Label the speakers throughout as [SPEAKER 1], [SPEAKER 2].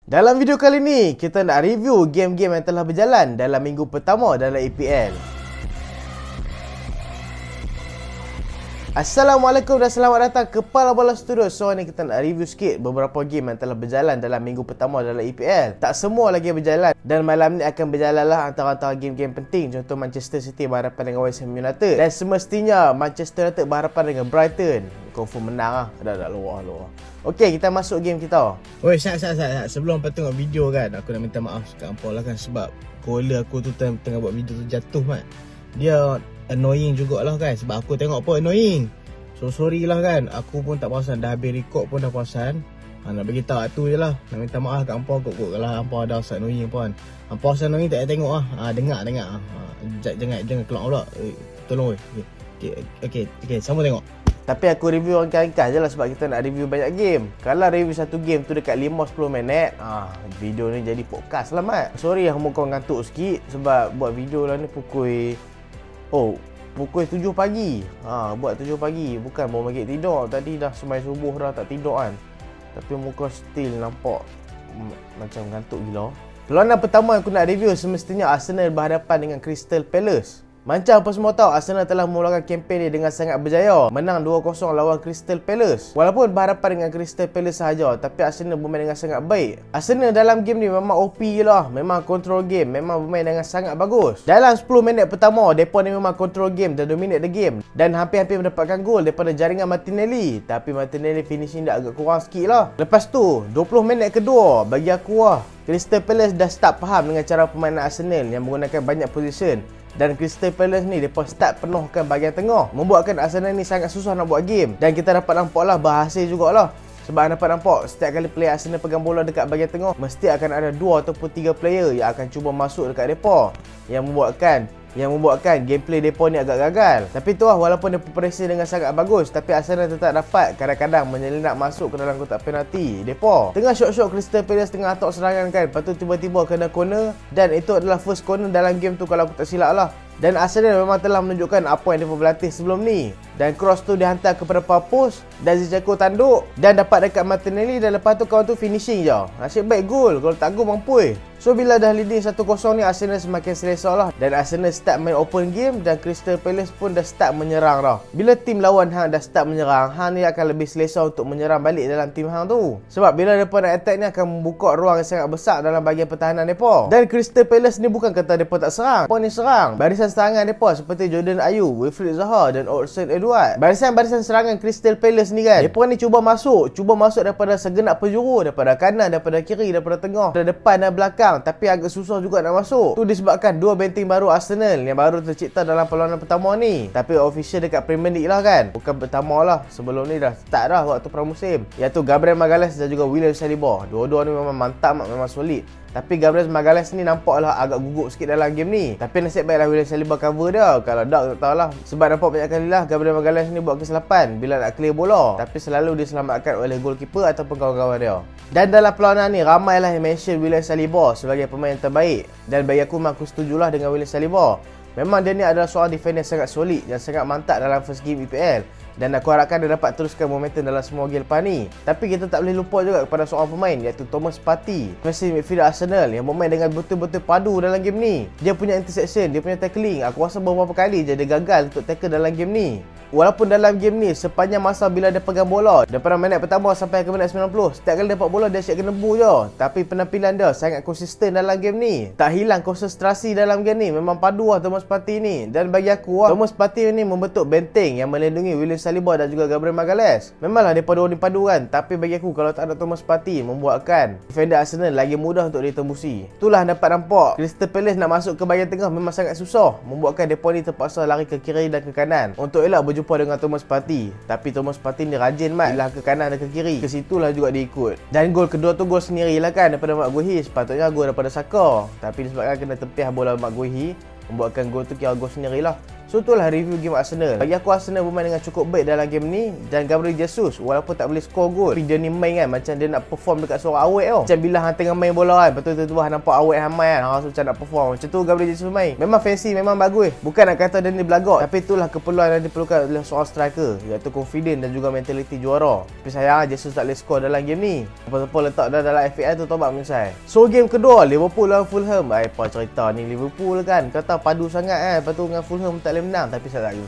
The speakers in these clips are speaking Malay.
[SPEAKER 1] Dalam video kali ni, kita nak review game-game yang telah berjalan dalam minggu pertama dalam EPL. Assalamualaikum dan selamat datang ke Kepala Bola Studio. So ni kita nak review sikit beberapa game yang telah berjalan dalam minggu pertama dalam EPL. Tak semua lagi berjalan dan malam ni akan berjalanlah antara-antara game-game penting. Contoh Manchester City berhadapan dengan West Ham United. Dan semestinya Manchester United berhadapan dengan Brighton. Confirm menang lah. Dah luar. Okey, kita masuk game kita.
[SPEAKER 2] Oi, Syat. Sebelum hampa tengok video kan, aku nak minta maaf kat hampa lah kan. Sebab caller aku tu tengah buat video tu jatuh kan. Dia annoying jugalah kan. Sebab aku tengok pun annoying. So sorry lah kan. Aku pun tak perasan. Dah habis record pun dah perasan. Nak beritahu tu je lah. Nak minta maaf kat hampa kot kalau hampa ada rasa annoying pun. Hampa rasa annoying tak payah tengok lah. Dengar. Jangan keluar pula. Tolong weh. Okay, sama tengok.
[SPEAKER 1] Tapi aku review ringkas-ringkas je lah sebab kita nak review banyak game. Kalau review satu game tu dekat 5-10 minit, video ni jadi podcast lah mat. Sorry yang kau ngantuk sikit sebab buat video lah ni pukul 7 pagi. Buat 7 pagi. Bukan baru bagi tidur. Tadi dah semai subuh dah tak tidur kan. Tapi muka still nampak macam ngantuk gila. Perlawanan pertama yang aku nak review semestinya Arsenal berhadapan dengan Crystal Palace. Macam apa semua tahu, Arsenal telah memulakan kempen dia dengan sangat berjaya. Menang 2-0 lawan Crystal Palace. Walaupun berhadapan dengan Crystal Palace sahaja, tapi Arsenal bermain dengan sangat baik. Arsenal dalam game ni memang OP je lah. Memang control game, memang bermain dengan sangat bagus. Dalam 10 minit pertama, mereka ni memang control game dan dominate the game. Dan hampir-hampir mendapatkan gol daripada jaringan Martinelli. Tapi Martinelli finishing dia agak kurang sikit lah. Lepas tu, 20 minit kedua, bagi aku lah, Crystal Palace dah start faham dengan cara permainan Arsenal yang menggunakan banyak position. Dan Crystal Palace ni mereka start penuhkan bahagian tengah, membuatkan Arsenal ni sangat susah nak buat game. Dan kita dapat nampak lah berhasil jugalah. Sebab dapat nampak setiap kali player Arsenal pegang bola dekat bahagian tengah, mesti akan ada 2 ataupun 3 player yang akan cuba masuk dekat mereka, yang membuatkan gameplay mereka ni agak gagal. Tapi tu lah, walaupun dia pressure dengan sangat bagus, tapi Arsenal tetap dapat kadang-kadang menyelinap masuk ke dalam kotak penalti mereka. Tengah shot-shot Crystal Palace tengah atok serangan kan, lepas tu tiba-tiba kena corner. Dan itu adalah first corner dalam game tu kalau aku tak silap lah. Dan Arsenal memang telah menunjukkan apa yang dia berlatih sebelum ni. Dan cross tu dihantar kepada far post dan Zinchenko tanduk dan dapat dekat Martinelli. Dan lepas tu kawan tu finishing je. Nasib baik gol. Kalau tak gol mampu. So bila dah leading 1-0 ni, Arsenal semakin selesa lah. Dan Arsenal start main open game dan Crystal Palace pun dah start menyerang dah. Bila tim lawan hang dah start menyerang, hang ni akan lebih selesa untuk menyerang balik dalam tim hang tu. Sebab bila mereka nak attack ni akan membuka ruang yang sangat besar dalam bahagian pertahanan mereka. Dan Crystal Palace ni bukan kata mereka tak serang. Mereka ni serang. Barisan serangan mereka seperti Jordan Ayew, Wilfried Zaha dan Odsonne Edouard. Barisan serangan Crystal Palace ni kan, mereka ni cuba masuk daripada segenap penjuru, daripada kanan, daripada kiri, daripada tengah, daripada depan dan belakang. Tapi agak susah juga nak masuk. Tu disebabkan 2 benteng baru Arsenal yang baru tercipta dalam perlawanan pertama ni. Tapi official dekat Premier League lah kan, bukan pertama lah. Sebelum ni dah start dah waktu pramusim, iaitu Gabriel Magalhaes dan juga William Saliba. Dua-dua ni memang mantap, memang solid. Tapi Gabriel Magalhaes ni nampaklah agak gugup sikit dalam game ni. Tapi nasib baiklah William Saliba cover dia. Kalau tak tahulah. Sebab nampak banyak kali lah Gabriel Magalhaes ni buat kesilapan bila nak clear bola. Tapi selalu diselamatkan oleh goalkeeper ataupun kawan-kawan dia. Dan dalam perlawanan ni, ramailah yang mention William Saliba sebagai pemain yang terbaik. Dan bagi aku setujulah dengan William Saliba. Memang dia ni adalah seorang defender sangat solid dan sangat mantap dalam first game EPL. Dan aku harapkan dia dapat teruskan momentum dalam semua game lepas ni. Tapi kita tak boleh lupa juga kepada seorang pemain iaitu Thomas Partey, defensive midfielder Arsenal yang bermain dengan betul-betul padu dalam game ni. Dia punya interception, dia punya tackling, aku rasa beberapa kali je dia gagal untuk tackle dalam game ni. Walaupun dalam game ni sepanjang masa bila dia pegang bola daripada minit pertama sampai ke minit 90, setiap kali dapat bola dia asyik kena bu je. Tapi penampilan dia sangat konsisten dalam game ni. Tak hilang konsentrasi dalam game ni. Memang padu lah Thomas Partey ni. Dan bagi aku Thomas Partey ni membentuk benteng yang melindungi William Saliba dan juga Gabriel Magalhaes. Memanglah mereka dua ni padu kan. Tapi bagi aku kalau tak ada Thomas Partey, membuatkan defender Arsenal lagi mudah untuk ditembusi. Itulah dapat nampak Crystal Palace nak masuk ke bahagian tengah memang sangat susah. Membuatkan mereka ni terpaksa lari ke kiri dan ke kanan untuk elak berjumpa dengan Thomas Partey. Tapi Thomas Partey ni rajin mat lah ke kanan dan ke kiri. Ke situlah juga dia ikut. Dan gol kedua tu gol sendirilah kan daripada Marc Guehi. Sepatutnya gol daripada Saka. Tapi disebabkan kena tepiah bola Marc Guehi, membuatkan gol tu kira gol sendirilah. So itulah review game Arsenal. Bagi aku Arsenal bermain dengan cukup baik dalam game ni. Dan Gabriel Jesus walaupun tak boleh score gol, tapi dia ni main kan macam dia nak perform dekat seorang awet tau. Macam bila hang tengah main bola kan, betul tiba-tiba hang nampak awet hang main kan, hang rasa macam nak perform. Macam tu Gabriel Jesus main. Memang fancy, memang bagus. Bukan nak kata dia ni belagot, tapi itulah keperluan yang diperlukan oleh seorang striker, iaitu confident dan juga mentaliti juara. Tapi sayang Jesus tak boleh score dalam game ni. Apa-apa letak dah dalam FPL tu tobat menyesal. So game kedua Liverpool lawan Fulham. Apa cerita ni Liverpool kan, kata padu sangat kan, lepas tu dengan Fulham tak boleh menang. Tapi saya tak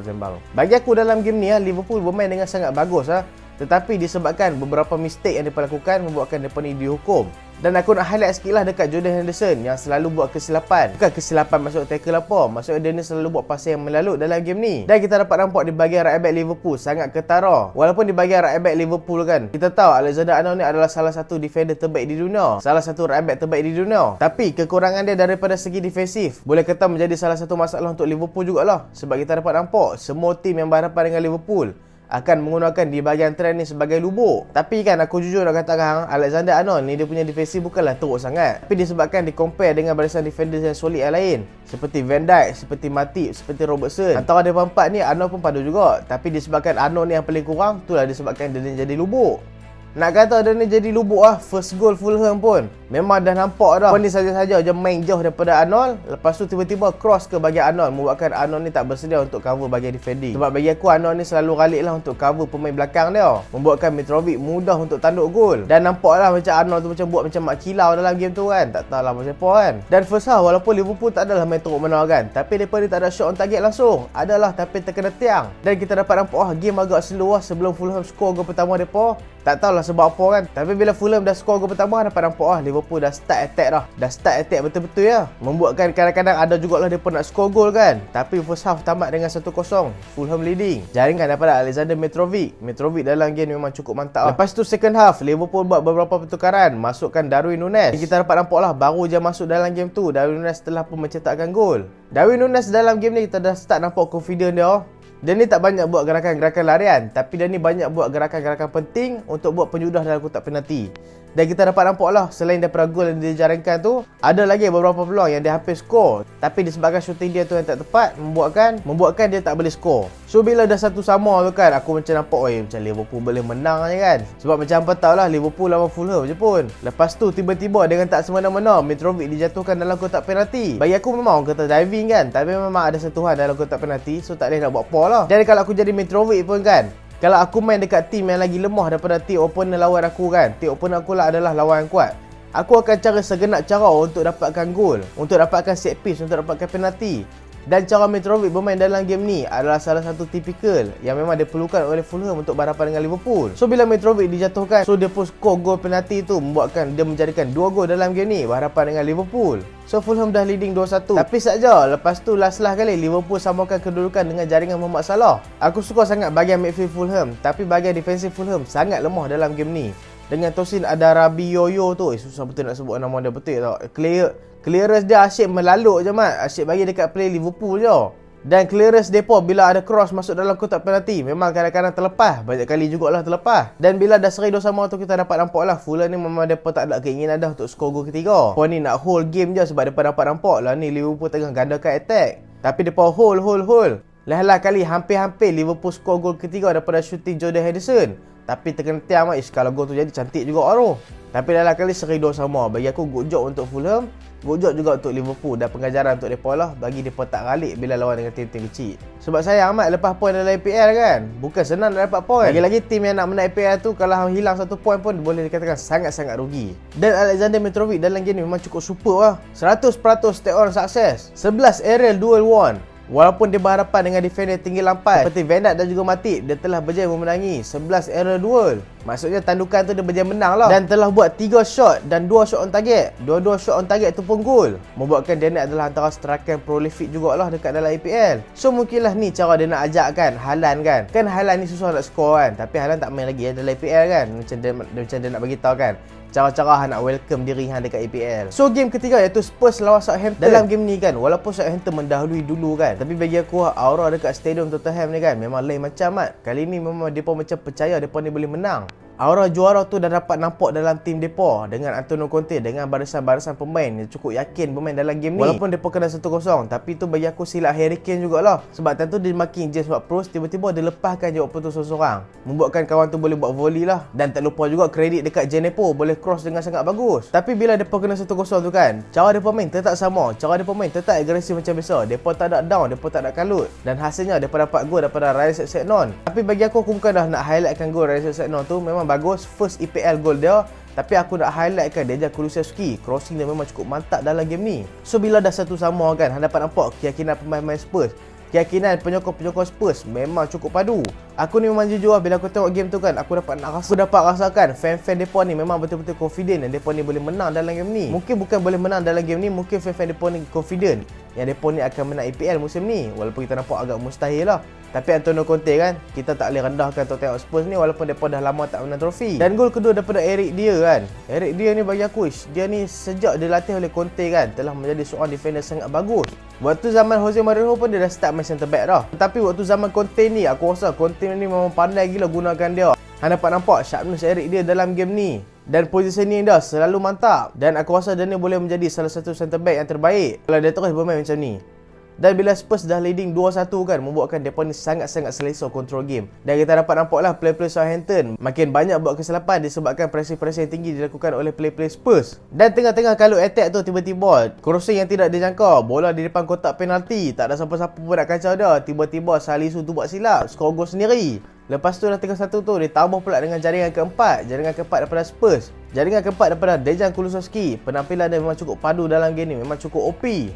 [SPEAKER 1] sembang. Bagi aku dalam game ni Liverpool bermain dengan sangat bagus tetapi disebabkan beberapa mistake yang dilakukan membuatkan mereka ni dihukum. Dan aku nak highlight sikit lah dekat Jordan Henderson yang selalu buat kesilapan. Bukan kesilapan maksud tackle apa, maksudnya dia ni selalu buat passing yang melalut dalam game ni. Dan kita dapat nampak di bahagian right back Liverpool sangat ketara. Walaupun di bahagian right back Liverpool kan, kita tahu Alexander-Arnold ni adalah salah satu defender terbaik di dunia, salah satu right back terbaik di dunia. Tapi kekurangan dia daripada segi defensif boleh kata menjadi salah satu masalah untuk Liverpool jugalah. Sebab kita dapat nampak semua tim yang berhadapan dengan Liverpool akan menggunakan di bahagian trend ni sebagai lubuk. Tapi kan aku jujur nak katakan Alexander-Arnold ni dia punya defensif bukanlah teruk sangat. Tapi disebabkan di compare dengan barisan defender yang solid yang lain, seperti Van Dijk, seperti Matip, seperti Robertson. Antara dia empat ni Arnold pun padu juga. Tapi disebabkan Arnold ni yang paling kurang, itulah disebabkan dia ni jadi lubuk. Nak kata dia ni jadi lubuk first goal Fulham pun memang dah nampak dah. Apa ni saja-saja je main jauh daripada Arnold, lepas tu tiba-tiba cross ke bahagian Arnold, membuatkan Arnold ni tak bersedia untuk cover bahagian defending. Sebab bagi aku Arnold ni selalu ralik lah untuk cover pemain belakang dia, membuatkan Mitrovic mudah untuk tanduk gol. Dan nampak lah macam Arnold tu macam buat macam mak kilau dalam game tu kan, tak tahulah macam apa kan. Dan first half walaupun Liverpool tak adalah main teruk menang kan, tapi mereka ni tak ada shot on target langsung, adalah tapi terkena tiang. Dan kita dapat nampak game agak slow sebelum Fulham score gol pertama mereka. Tak tahulah sebab apa kan, tapi bila Fulham dah skor gol pertama, dapat nampak Liverpool dah start attack dah. Dah start attack betul-betul ya. Membuatkan kadang-kadang ada jugalah mereka nak skor gol kan. Tapi first half tamat dengan 1-0, Fulham leading. Jaringan daripada Alexander Mitrovic. Mitrovic dalam game memang cukup mantap. Lepas tu second half, Liverpool buat beberapa pertukaran, masukkan Darwin Núñez. Kita dapat nampak baru je masuk dalam game tu, Darwin Núñez telah pun mencetakkan gol. Darwin Núñez dalam game ni kita dah start nampak confident dia. Dia ni tak banyak buat gerakan-gerakan larian, tapi dia ni banyak buat gerakan-gerakan penting untuk buat penjudah dalam kotak penalti. Dan kita dapat nampak selain daripada gol yang dia jaringkan tu, ada lagi beberapa peluang yang dia hampir skor, tapi disebabkan shooting dia tu yang tak tepat, membuatkan dia tak boleh skor. So bila dah satu sama tu kan, aku macam nampak macam Liverpool boleh menang je kan. Sebab macam apa tahulah Liverpool lawan Fulham je pun. Lepas tu tiba-tiba dengan tak semena-mena Mitrovic dijatuhkan dalam kotak penalti. Bagi aku memang orang kata diving kan, tapi memang ada sentuhan dalam kotak penalti, so tak boleh nak buat apa lah. Jadi kalau aku jadi Mitrovic pun kan, kalau aku main dekat tim yang lagi lemah daripada tim opponent lawan aku kan, tim opponent aku lah adalah lawan yang kuat, aku akan cari segenap cara untuk dapatkan gol, untuk dapatkan set piece, untuk dapatkan penalti. Dan cara Mitrovic bermain dalam game ni adalah salah satu tipikal yang memang diperlukan oleh Fulham untuk berhadapan dengan Liverpool. So bila Mitrovic dijatuhkan, so dia pun skor gol penalti tu, membuatkan dia menjadikan 2 gol dalam game ni berhadapan dengan Liverpool. So Fulham dah leading 2-1. Tapi saja lepas tu last kali Liverpool samakan kedudukan dengan jaringan Mohamed Salah. Aku suka sangat bahagian midfield Fulham, tapi bahagian defensif Fulham sangat lemah dalam game ni. Dengan Tosin Adarabioyo tu, susah betul nak sebut nama dia betul tau. Clearance dia asyik melaluk je mat, asyik bagi dekat play Liverpool je. Dan clearance depa bila ada cross masuk dalam kotak penalti memang kadang-kadang terlepas, banyak kali jugalah terlepas. Dan bila dah seri 2-2 tu, kita dapat nampaklah Fulham ni memang depa tak ada keinginan dah untuk skor gol ketiga. Puan ni nak hold game je sebab depa dapat nampak lah ni Liverpool tengah gandakan attack. Tapi depa hold. Lah kali hampir-hampir Liverpool skor gol ketiga daripada shooting Jordan Henderson. Tapi terkena tiang kalau gol tu jadi cantik juga tu. Tapi dalam kali seri 2-2. Bagi aku good job untuk Fulham, good job juga untuk Liverpool, dan pengajaran untuk mereka lah bagi mereka tak ralik bila lawan dengan tim-tim kecil. Sebab sayang amat lepas poin dalam EPL kan, bukan senang nak dapat poin. Lagi-lagi tim yang nak menang EPL tu kalau hilang 1 poin pun boleh dikatakan sangat-sangat rugi. Dan Alexander Mitrovic dalam game ni memang cukup super lah. 100% stay on success, 11 aerial duel won. Walaupun dia berhadapan dengan defender tinggi lampai seperti Van Dijk dan juga Matip, dia telah berjaya memenangi 11 aerial duel. Maksudnya tandukan tu dia berjaya menang lah. Dan telah buat 3 shot dan 2 shot on target. Dua-dua shot on target tu pun gol, membuatkan dia ni adalah antara striker prolific jugalah dekat dalam EPL. So mungkinlah ni cara dia nak ajakkan Haaland kan. Kan Haaland ni susah nak skor kan, tapi Haaland tak main lagi dalam EPL kan. Macam dia nak bagi tahu kan cara-cara nak welcome diri Han dekat EPL. So game ketiga iaitu Spurs lawan Southampton. Dalam game ni kan, walaupun Southampton mendahului dulu kan, tapi bagi aku aura dekat stadium Tottenham ni kan memang lain macam mat. Kali ni memang depa macam percaya depa ni boleh menang. Aura juara tu dah dapat nampak dalam tim depa dengan Antonio Conte, dengan barisan-barisan pemain yang cukup yakin pemain dalam game ni. Walaupun depa kena 1-0, tapi tu bagi aku silap Harry Kane jugalah. Sebab tentu dia makin James Ward-Prowse, tiba-tiba dia lepaskan je waktu tu seorang-seorang, membuatkan kawan tu boleh buat volley lah. Dan tak lupa juga kredit dekat Djenepo, boleh cross dengan sangat bagus. Tapi bila depa kena 1-0 tu kan, cara depa main tetap sama, cara depa main tetap agresif macam biasa. Depa tak ada down, depa tak ada kalut, dan hasilnya depa dapat gol daripada Ryan Sessegnon. Tapi bagi aku bukan dah nak highlightkan gol Ryan Sessegnon tu, memang bagus, first EPL gol dia. Tapi aku nak highlightkan Dejan Kulusevski, crossing dia memang cukup mantap dalam game ni. So bila dah satu sama kan, hang dapat nampak keyakinan pemain-pemain Spurs, keyakinan penyokong-penyokong Spurs memang cukup padu. Aku ni memang jujur bila aku tengok game tu kan, aku dapat rasakan fan-fan depa ni memang betul-betul confident dan depa ni boleh menang dalam game ni. Mungkin bukan boleh menang dalam game ni, mungkin fan-fan depa ni confident yang depa ni akan menang EPL musim ni. Walaupun kita nampak agak mustahil lah. Tapi Antonio Conte kan, kita tak boleh rendahkan Tottenham Spurs ni walaupun depa dah lama tak menang trofi. Dan gol kedua daripada Eric Dier kan. Eric Dier ni bagi aku, dia ni sejak dilatih oleh Conte kan, telah menjadi seorang defender sangat bagus. Waktu zaman Jose Mourinho pun dia dah start main centre back dah. Tapi waktu zaman Conte ni, aku rasa Conte ni memang pandai gila gunakan dia. Hang dapat nampak sharpness Eric Dier dalam game ni. Dan positioning dia selalu mantap. Dan aku rasa dia ni boleh menjadi salah satu centre back yang terbaik kalau dia terus bermain macam ni. Dan bila Spurs dah leading 2-1 kan, membuatkan mereka ni sangat-sangat selesa control game. Dan kita dapat nampaklah play-play Southampton makin banyak buat kesilapan disebabkan pressing-pressing yang tinggi dilakukan oleh play-play Spurs. Dan tengah-tengah kalut attack tu tiba-tiba crossing yang tidak dijangka, bola di depan kotak penalti, tak ada siapa-siapa pun nak kacau dia. Tiba-tiba Salisu tu buat silap, skor gol sendiri. Lepas tu dah 3-1 tu, ditambah pula dengan jaringan keempat daripada Spurs. Jaringan keempat daripada Dejan Kulusevski. Penampilan dia memang cukup padu dalam game ni, memang cukup OP. 92%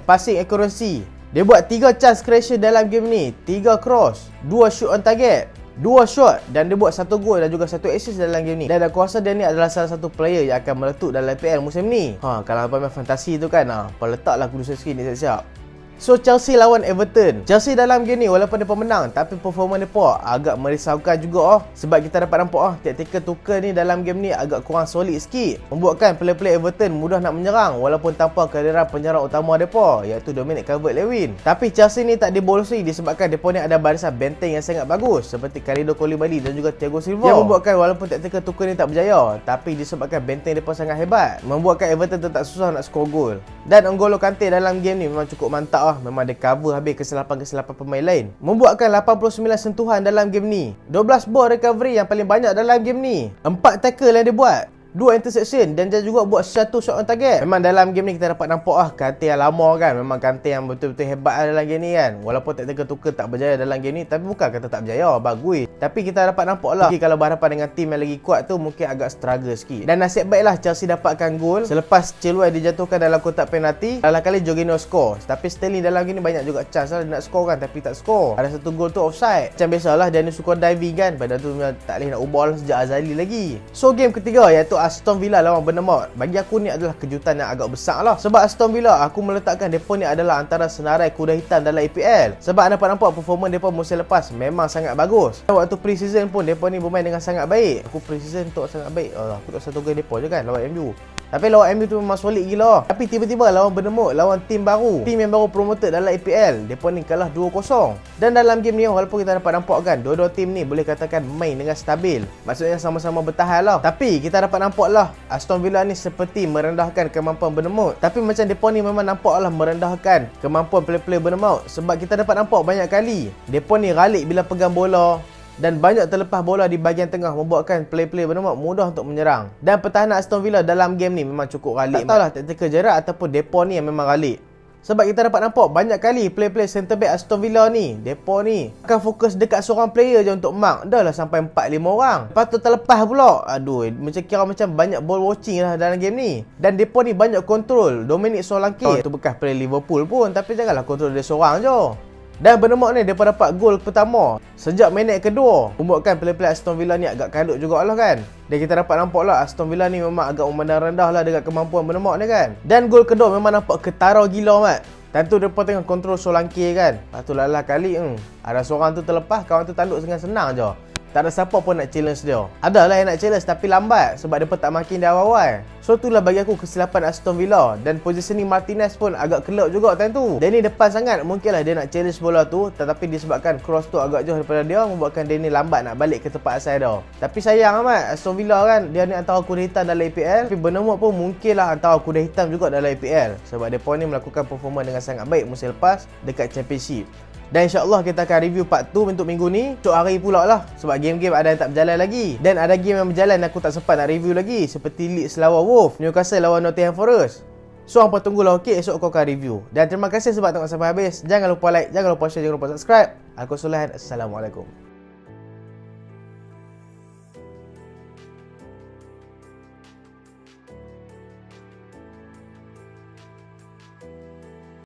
[SPEAKER 1] passing accuracy. Dia buat 3 chance creation dalam game ni, 3 cross, 2 shoot on target, 2 shot, dan dia buat 1 gol dan juga 1 assist dalam game ni. Dan aku rasa dia ni adalah salah satu player yang akan meletup dalam IPL musim ni. Kalau abang main fantasi tu kan, letaklah Kulusevski ni siap-siap. So Chelsea lawan Everton. Chelsea dalam game ni walaupun mereka menang, tapi performa mereka agak merisaukan juga sebab kita dapat nampak taktikal tukar ni dalam game ni agak kurang solid sikit, membuatkan player-player Everton mudah nak menyerang walaupun tanpa kehadiran penyerang utama mereka iaitu Dominic Calvert-Lewin. Tapi Chelsea ni tak dibolosi disebabkan mereka ni ada barisan benteng yang sangat bagus seperti Kalidou Koulibaly dan juga Thiago Silva, yang membuatkan walaupun taktikal tukar ni tak berjaya, tapi disebabkan benteng mereka sangat hebat, membuatkan Everton tetap susah nak skor gol. Dan N'Golo Kante dalam game ni memang cukup mantap. Memang dia cover habis kesilapan-kesilapan pemain lain, membuatkan 89 sentuhan dalam game ni, 12 ball recovery yang paling banyak dalam game ni, 4 tackle yang dia buat, 2 interception, dan dia juga buat 1 shot on target. Memang dalam game ni kita dapat nampak Kante yang lama kan, memang Kante yang betul-betul hebat dalam game ni kan. Walaupun taktikal tukar tak berjaya dalam game ni, tapi bukan kata tak berjaya, bagus. Tapi kita dapat nampak lah, mungkin kalau berhadapan dengan tim yang lagi kuat tu mungkin agak struggle sikit. Dan nasib baiklah Chelsea dapatkan gol selepas Chilwell dijatuhkan dalam kotak penalti. Dalam kali Jorginho score, tapi Sterling dalam game ni banyak juga chance lah dia nak score kan, tapi tak score. Ada 1 gol tu offside. Macam biasalah dia ni suka diving kan, pada tu tak boleh nak ubah lah sejak Azali lagi. So game ketiga iaitu Aston Villa lawan Bournemouth. Bagi aku ni adalah kejutan yang agak besar lah. Sebab Aston Villa aku meletakkan mereka ni adalah antara senarai kuda hitam dalam EPL. Sebab anda dapat nampak performa mereka musim lepas memang sangat bagus. Waktu pre-season pun mereka ni bermain dengan sangat baik. Aku pre-season tu sangat baik. Aku tak 1 gol mereka je kan lawan MU. Tapi lawan MU tu memang solid gila. Tapi tiba-tiba lawan Bournemouth, lawan tim baru, tim yang baru promoted dalam EPL, mereka ni kalah 2-0. Dan dalam game ni walaupun kita dapat nampak kan, dua-dua tim ni boleh katakan main dengan stabil, maksudnya sama-sama bertahan lah. Tapi kita dapat nampak lah Aston Villa ni seperti merendahkan kemampuan Bournemouth. Tapi macam mereka ni memang nampak lah merendahkan kemampuan play-play Bournemouth. Sebab kita dapat nampak banyak kali mereka ni ralik bila pegang bola, dan banyak terlepas bola di bahagian tengah, membuatkan play-play Bournemouth mudah untuk menyerang. Dan pertahanan Aston Villa dalam game ni memang cukup ralik. Tak tahulah taktikal jarak ataupun depa ni yang memang ralik. Sebab kita dapat nampak banyak kali play-play centre back Aston Villa ni, depa ni akan fokus dekat seorang player je untuk mark. Dah lah sampai 4-5 orang. Lepas tu terlepas pula. Aduh, macam banyak ball watching lah dalam game ni. Dan depa ni banyak kontrol Dominic Solanke. Tu bekas player Liverpool pun, tapi janganlah kontrol dia seorang je. Dan Bournemouth ni mereka dapat gol pertama sejak minit kedua, membuatkan play-play Aston Villa ni agak kalut jugalah kan. Dan kita dapat nampak lah Aston Villa ni memang agak memandang rendah lah dekat kemampuan Bournemouth ni kan. Dan gol kedua memang nampak ketara gila mat. Tentu mereka tengah kontrol Solanke kan. Lepas tu lah kali ada seorang tu terlepas, kawan tu tanduk dengan senang je. Tak ada siapa pun nak challenge dia. Adalah yang nak challenge tapi lambat sebab dia pun tak makin di awal-awal. So itulah bagi aku kesilapan Aston Villa. Dan positioning Martinez pun agak kelak juga time tu. Danny depan sangat, mungkinlah dia nak challenge bola tu, tetapi disebabkan cross tu agak jauh daripada dia, membuatkan Danny lambat nak balik ke tempat asal dia. Tapi sayang amat, Aston Villa kan, dia ni antara kuda hitam dalam EPL, tapi bernomor pun mungkinlah antara kuda hitam juga dalam EPL. Sebab dia pun ni melakukan performa dengan sangat baik musim lepas dekat Championship. Dan insyaAllah kita akan review part 2 untuk minggu ni. Esok hari pula lah. Sebab game-game ada yang tak berjalan lagi. Dan ada game yang berjalan aku tak sempat nak review lagi. Seperti Leeds lawan Wolves, Newcastle lawan Nottingham Forest. So hampa tunggulah, okey, esok aku akan review. Dan terima kasih sebab tengok sampai habis. Jangan lupa like, jangan lupa share, jangan lupa subscribe. Aku Sulahan. Assalamualaikum.